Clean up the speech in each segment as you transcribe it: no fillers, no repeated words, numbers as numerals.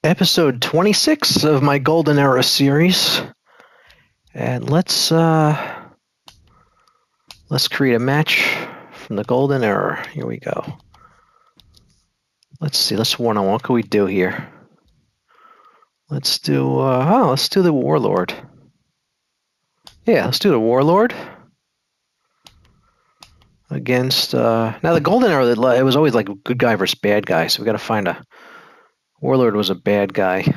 Episode 26 of my Golden Era series. And let's create a match from the Golden Era. Here we go. Let's see, let's one-on-one. What can we do here? Let's do let's do the Warlord. Yeah, let's do the Warlord. Against now the Golden Era, it was always like good guy versus bad guy, so we gotta find a Warlord was a bad guy.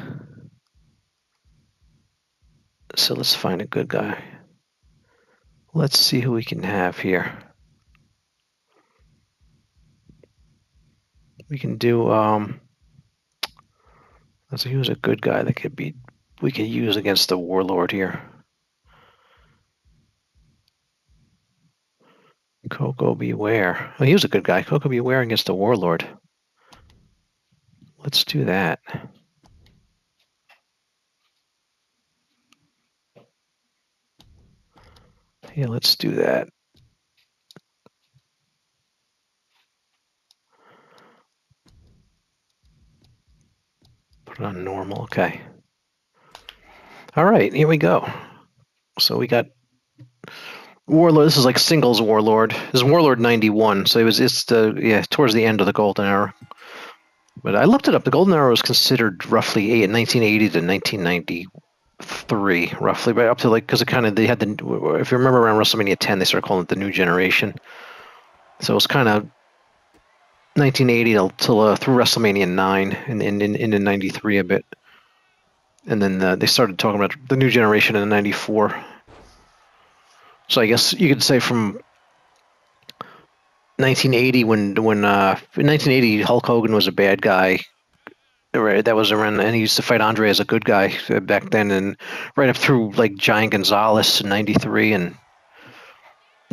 So let's find a good guy. Let's see who we can have here. We can do let's see who's a good guy that we could use against the Warlord here. Koko Ware. Oh, he was a good guy. Koko Ware against the Warlord. Let's do that. Yeah, let's do that. Put it on normal. Okay. All right, here we go. So we got Warlord. This is like singles Warlord. This is Warlord 91. So it's towards the end of the Golden Era. But I looked it up. The Golden Era was considered roughly 1980 to 1993, roughly, but up to because it kind of they had if you remember around WrestleMania 10, they started calling it the New Generation. So it was kind of 1980 till through WrestleMania 9 and into 93 a bit, and then they started talking about the New Generation in '94. So I guess you could say from 1980 when in 1980 Hulk Hogan was a bad guy. Right, that was around, and he used to fight Andre as a good guy back then, and right up through like Giant Gonzalez in '93 and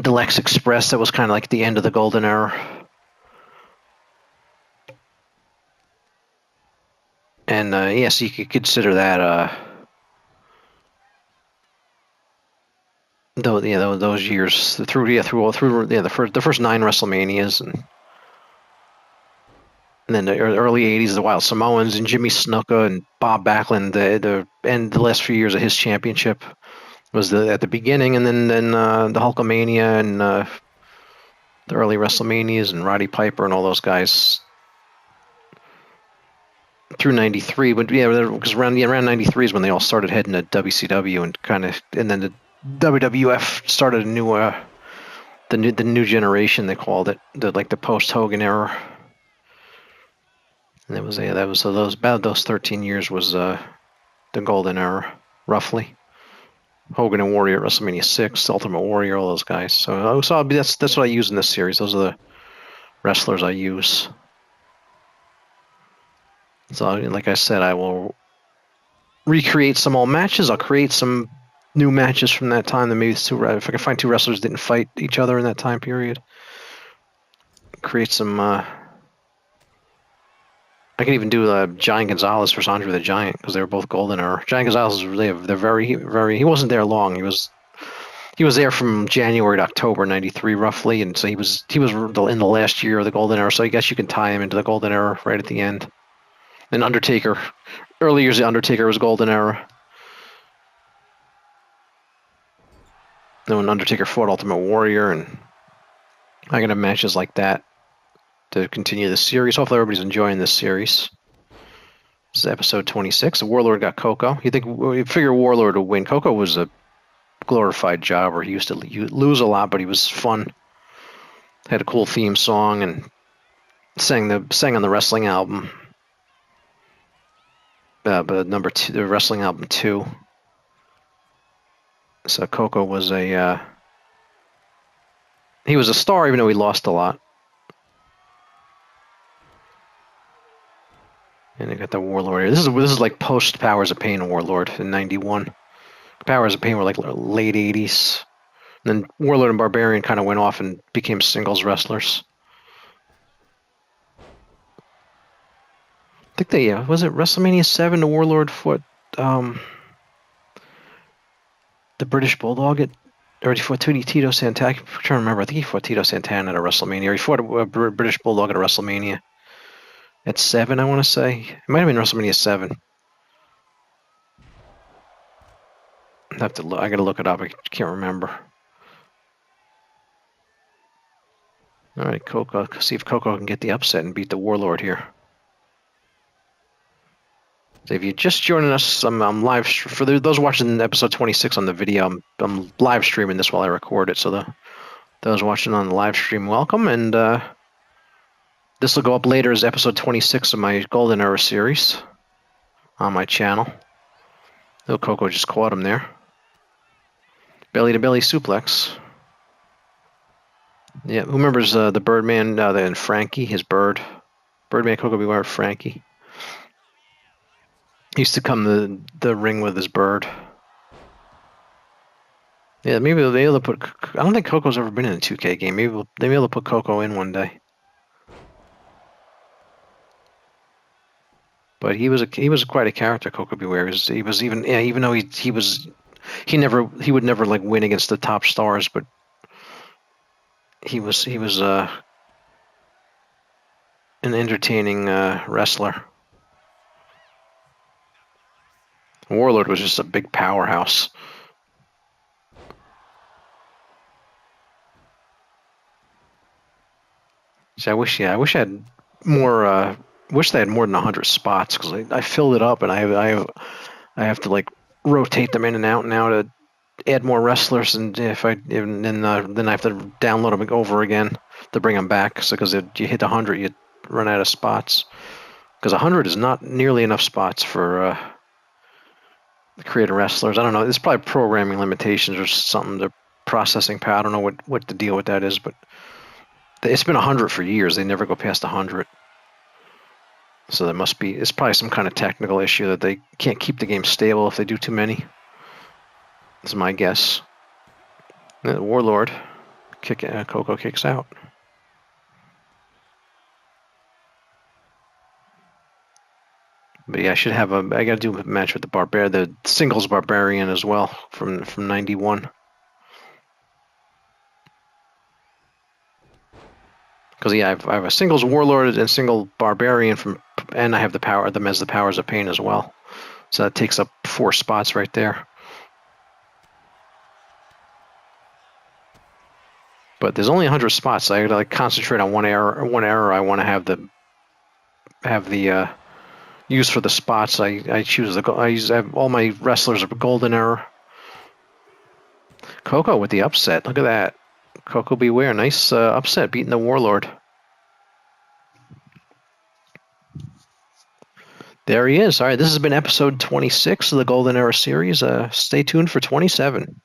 Deluxe Express. That was kind of like the end of the Golden Era. And yes, you could consider that. Those years through the first 9 WrestleManias and then the early '80s, the Wild Samoans and Jimmy Snuka and Bob Backlund. The last few years of his championship was at the beginning, and then the Hulkamania and the early WrestleManias and Roddy Piper and all those guys through '93. But yeah, because around '93 is when they all started heading to WCW and then the WWF started a new the new generation, they called it, the post Hogan era. And those 13 years was the Golden Era, roughly. Hogan and Warrior at WrestleMania 6, Ultimate Warrior, all those guys. So that's what I use in this series. Those are the wrestlers I use. So like I said, I will recreate some old matches. I'll create some new matches from that time. That maybe if I can find 2 wrestlers that didn't fight each other in that time period. Create some. I can even do Giant Gonzalez versus Andre the Giant because they were both Golden Era. Giant Gonzalez they're very very. He wasn't there long. He was there from January to October '93 roughly, and so he was in the last year of the Golden Era. So I guess you can tie him into the Golden Era right at the end. And Undertaker, early years of Undertaker was Golden Era. Then when Undertaker fought Ultimate Warrior, and I can have matches like that to continue the series. Hopefully everybody's enjoying this series. This is episode 26. The Warlord got Koko. You figure Warlord would win. Koko was a glorified jobber. He used to lose a lot, but he was fun. Had a cool theme song and sang on the wrestling album. But number 2, the wrestling album 2. So Koko was he was a star even though he lost a lot. And I got the Warlord here. This is like post Powers of Pain Warlord in '91. Powers of Pain were like late '80s. And then Warlord and Barbarian kind of went off and became singles wrestlers. I think was it WrestleMania 7 the Warlord fought the British Bulldog or he fought Tito Santana. I'm trying to remember. I think he fought Tito Santana at a WrestleMania. Or he fought a British Bulldog at a WrestleMania. at 7, I want to say. It might have been WrestleMania 7. I have to look. I gotta look it up. I can't remember. All right, Koko. See if Koko can get the upset and beat the Warlord here. So if you're just joining us, I'm live for those watching episode 26 on the video. I'm live streaming this while I record it. So those watching on the live stream, welcome. And this will go up later as episode 26 of my Golden Era series on my channel. Oh, Koko just caught him there. Belly to belly suplex. Yeah, who remembers the Birdman and Frankie, his bird? Birdman, Koko Beware, Frankie. He used to come to the ring with his bird. Yeah, maybe they'll be able to put. I don't think Koko's ever been in a 2K game. Maybe they'll be able to put Koko in one day. But he was quite a character, Koko Beware. He was even even though he would never like win against the top stars, but he was an entertaining wrestler. Warlord was just a big powerhouse. See, I wish I had more. Wish they had more than 100 spots because I filled it up and I have to like rotate them in and out now to add more wrestlers, and then I have to download them over again to bring them back. So because you hit 100, you run out of spots. Because 100 is not nearly enough spots for creating wrestlers. I don't know. It's probably programming limitations or something. The processing power. I don't know what the deal with that is, but it's been 100 for years. They never go past 100. So there must be. It's probably some kind of technical issue that they can't keep the game stable if they do too many. That's my guess. Warlord, Koko kicks out. But yeah, I gotta do a match with the singles Barbarian as well from 91. Because yeah, I have a singles Warlord and single Barbarian and I have them as the Powers of Pain as well. So that takes up 4 spots right there. But there's only 100 spots, so I gotta like concentrate on one error I want to have the use for the spots. I have all my wrestlers are Golden Era. Koko with the upset. Look at that. Koko Beware, nice upset, beating the Warlord. There he is. All right, this has been episode 26 of the Golden Era series. Stay tuned for 27.